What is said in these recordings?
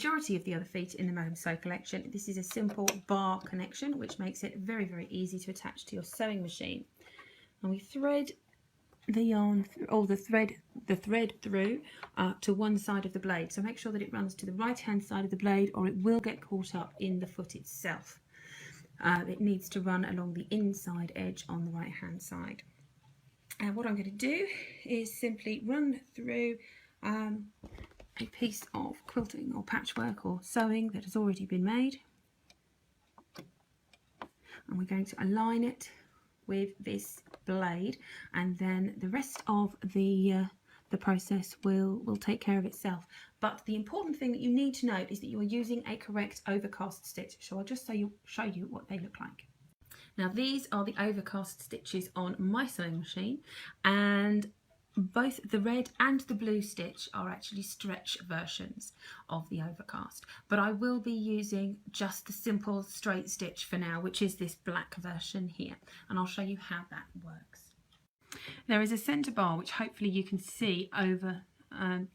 majority of the other feet in the Madam Sew collection, this is a simple bar connection, which makes it very, very easy to attach to your sewing machine. And we thread the yarn or the thread through to one side of the blade. So make sure that it runs to the right hand side of the blade, or it will get caught up in the foot itself. It needs to run along the inside edge on the right hand side. And what I'm going to do is simply run through a piece of quilting or patchwork or sewing that has already been made, and we're going to align it with this blade, and then the rest of the process will take care of itself. But the important thing that you need to note is that you are using a correct overcast stitch. So I'll just show you what they look like. Now these are the overcast stitches on my sewing machine, and both the red and the blue stitch are actually stretch versions of the overcast, but I will be using just the simple straight stitch for now, which is this black version here, and I'll show you how that works. There is a centre bar which hopefully you can see over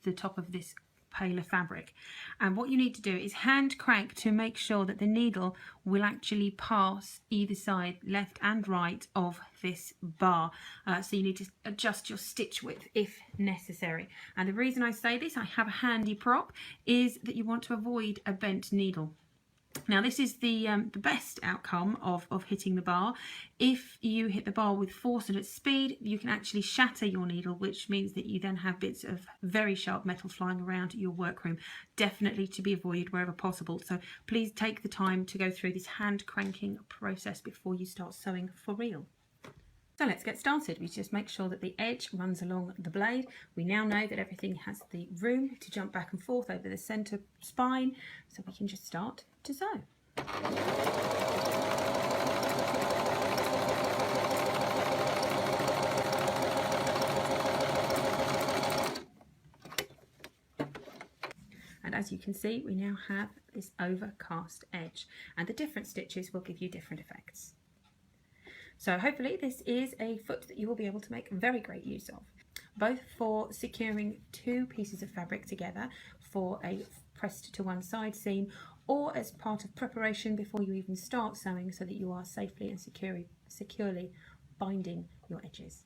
the top of this paler fabric, and what you need to do is hand crank to make sure that the needle will actually pass either side, left and right, of this bar. So you need to adjust your stitch width if necessary, and the reason I say this, I have a handy prop, is that you want to avoid a bent needle. Now this is the best outcome of hitting the bar. If you hit the bar with force and at speed, you can actually shatter your needle, which means that you then have bits of very sharp metal flying around your workroom. Definitely to be avoided wherever possible. So please take the time to go through this hand cranking process before you start sewing for real. So let's get started. We just make sure that the edge runs along the blade. We now know that everything has the room to jump back and forth over the centre spine, so we can just start to sew. And as you can see, we now have this overcast edge, and the different stitches will give you different effects. So hopefully this is a foot that you will be able to make very great use of, both for securing two pieces of fabric together for a pressed to one side seam, or as part of preparation before you even start sewing, so that you are safely and securely binding your edges.